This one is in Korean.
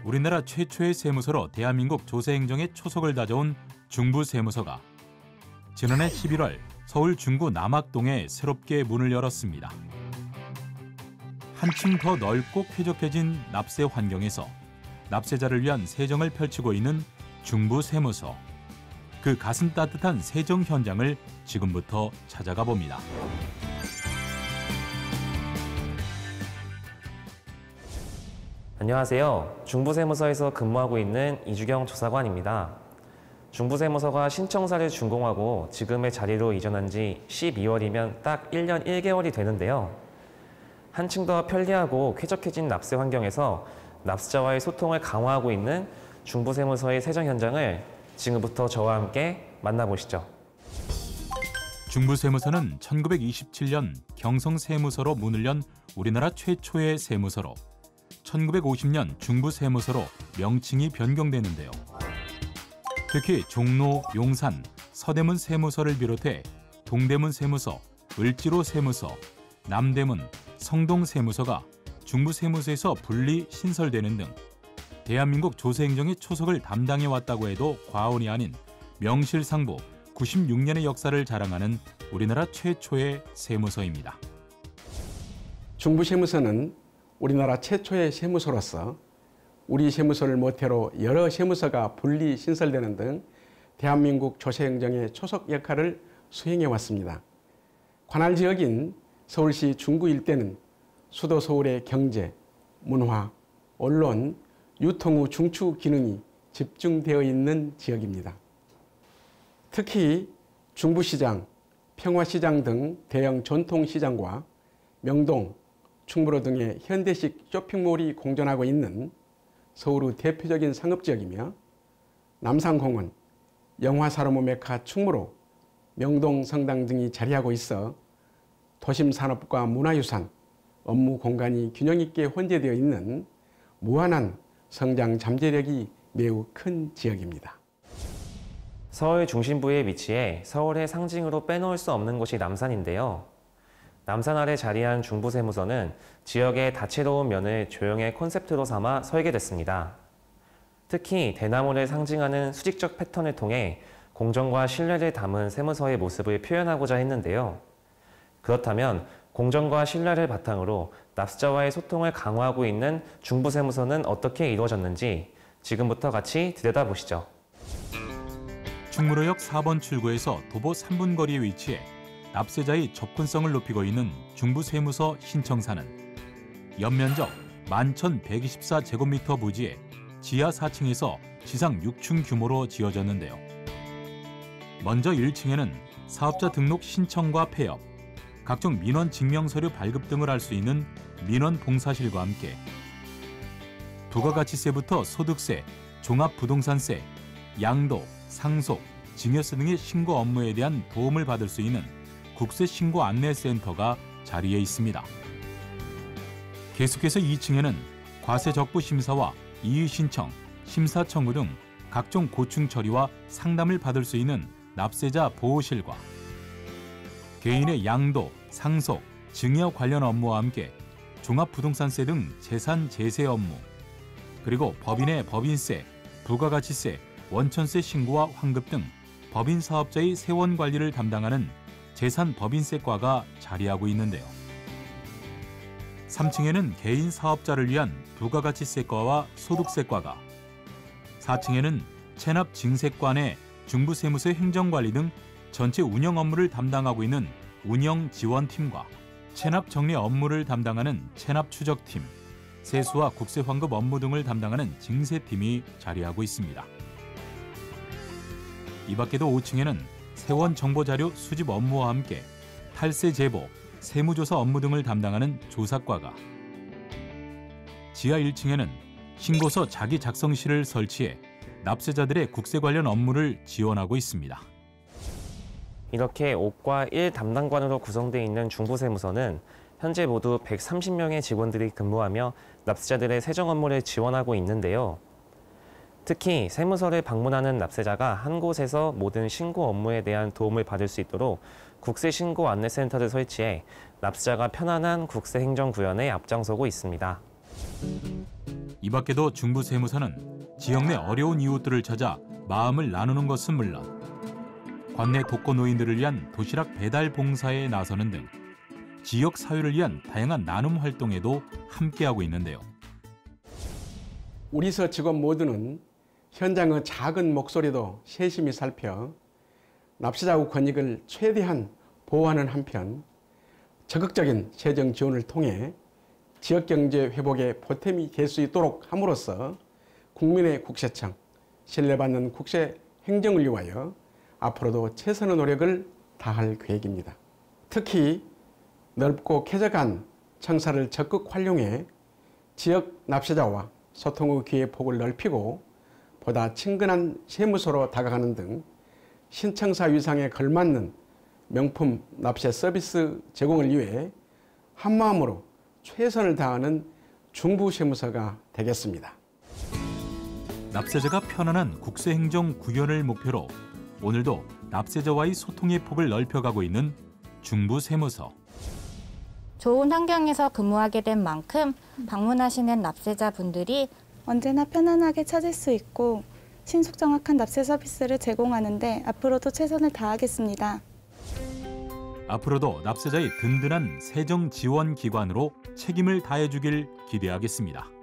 우리나라 최초의 세무서로 대한민국 조세행정의 초석을 다져온 중부세무서가 지난해 11월 서울 중구 남학동에 새롭게 문을 열었습니다. 한층 더 넓고 쾌적해진 납세 환경에서 납세자를 위한 세정을 펼치고 있는 중부세무서. 그 가슴 따뜻한 세정 현장을 지금부터 찾아가 봅니다. 안녕하세요. 중부세무서에서 근무하고 있는 이주경 조사관입니다. 중부세무서가 신청사를 준공하고 지금의 자리로 이전한 지 12월이면 딱 1년 1개월이 되는데요. 한층 더 편리하고 쾌적해진 납세 환경에서 납세자와의 소통을 강화하고 있는 중부세무서의 세정 현장을 지금부터 저와 함께 만나보시죠. 중부세무서는 1927년 경성세무서로 문을 연 우리나라 최초의 세무서로 1950년 중부세무서로 명칭이 변경되는데요. 특히 종로, 용산, 서대문 세무서를 비롯해 동대문 세무서, 을지로 세무서, 남대문, 성동 세무서가 중부세무서에서 분리 신설되는 등 대한민국 조세행정의 초석을 담당해왔다고 해도 과언이 아닌 명실상부 96년의 역사를 자랑하는 우리나라 최초의 세무서입니다. 중부세무서는 우리나라 최초의 세무서로서 우리 세무서를 모태로 여러 세무서가 분리 신설되는 등 대한민국 조세행정의 초석 역할을 수행해 왔습니다. 관할 지역인 서울시 중구 일대는 수도 서울의 경제, 문화, 언론, 유통 후 중추 기능이 집중되어 있는 지역입니다. 특히 중부시장, 평화시장 등 대형 전통시장과 명동, 충무로 등의 현대식 쇼핑몰이 공존하고 있는 서울의 대표적인 상업지역이며 남산공원, 영화산업의 메카 충무로, 명동성당 등이 자리하고 있어 도심 산업과 문화유산, 업무 공간이 균형 있게 혼재되어 있는 무한한 성장 잠재력이 매우 큰 지역입니다. 서울 중심부에 위치해 서울의 상징으로 빼놓을 수 없는 곳이 남산인데요. 남산 아래 자리한 중부세무서는 지역의 다채로운 면을 조형의 콘셉트로 삼아 설계됐습니다. 특히 대나무를 상징하는 수직적 패턴을 통해 공정과 신뢰를 담은 세무서의 모습을 표현하고자 했는데요. 그렇다면 공정과 신뢰를 바탕으로 납세자와의 소통을 강화하고 있는 중부세무서는 어떻게 이루어졌는지 지금부터 같이 들여다보시죠. 충무로역 4번 출구에서 도보 3분 거리에 위치해 납세자의 접근성을 높이고 있는 중부세무서 신청사는 연면적 11,124제곱미터 부지에 지하 4층에서 지상 6층 규모로 지어졌는데요. 먼저 1층에는 사업자 등록 신청과 폐업, 각종 민원 증명서류 발급 등을 할 수 있는 민원봉사실과 함께 부가가치세부터 소득세, 종합부동산세, 양도, 상속, 증여세 등의 신고 업무에 대한 도움을 받을 수 있는 국세신고안내센터가 자리해 있습니다. 계속해서 2층에는 과세적부 심사와 이의신청, 심사청구 등 각종 고충 처리와 상담을 받을 수 있는 납세자 보호실과 개인의 양도, 상속, 증여 관련 업무와 함께 종합부동산세 등 재산 제세 업무, 그리고 법인의 법인세, 부가가치세, 원천세 신고와 환급 등 법인 사업자의 세원 관리를 담당하는 재산법인세과가 자리하고 있는데요. 3층에는 개인 사업자를 위한 부가가치세과와 소득세과가, 4층에는 체납증세관의 중부세무서 행정관리 등 전체 운영 업무를 담당하고 있는 운영지원팀과 체납정리 업무를 담당하는 체납추적팀, 세수와 국세환급 업무 등을 담당하는 징세팀이 자리하고 있습니다. 이 밖에도 5층에는 세원 정보자료 수집 업무와 함께 탈세 제보, 세무조사 업무 등을 담당하는 조사과가, 지하 1층에는 신고서 자기 작성실을 설치해 납세자들의 국세 관련 업무를 지원하고 있습니다. 이렇게 5과 1 담당관으로 구성되어 있는 중부세무서는 현재 모두 130명의 직원들이 근무하며 납세자들의 세정 업무를 지원하고 있는데요. 특히 세무서를 방문하는 납세자가 한 곳에서 모든 신고 업무에 대한 도움을 받을 수 있도록 국세신고안내센터를 설치해 납세자가 편안한 국세행정 구현에 앞장서고 있습니다. 이 밖에도 중부세무서는 지역 내 어려운 이웃들을 찾아 마음을 나누는 것은 물론 관내 독거노인들을 위한 도시락 배달 봉사에 나서는 등 지역 사회를 위한 다양한 나눔 활동에도 함께하고 있는데요. 우리 서 직원 모두는 현장의 작은 목소리도 세심히 살펴 납세자의 권익을 최대한 보호하는 한편 적극적인 재정 지원을 통해 지역경제 회복에 보탬이 될 수 있도록 함으로써 국민의 국세청, 신뢰받는 국세 행정을 위하여 앞으로도 최선의 노력을 다할 계획입니다. 특히 넓고 쾌적한 청사를 적극 활용해 지역 납세자와 소통의 기회 폭을 넓히고 보다 친근한 세무서로 다가가는 등 신청사 위상에 걸맞는 명품 납세 서비스 제공을 위해 한마음으로 최선을 다하는 중부세무서가 되겠습니다. 납세자가 편안한 국세행정 구현을 목표로 오늘도 납세자와의 소통의 폭을 넓혀가고 있는 중부세무서. 좋은 환경에서 근무하게 된 만큼 방문하시는 납세자분들이 언제나 편안하게 찾을 수 있고 신속 정확한 납세 서비스를 제공하는 데 앞으로도 최선을 다하겠습니다. 앞으로도 납세자의 든든한 세정 지원 기관으로 책임을 다해주길 기대하겠습니다.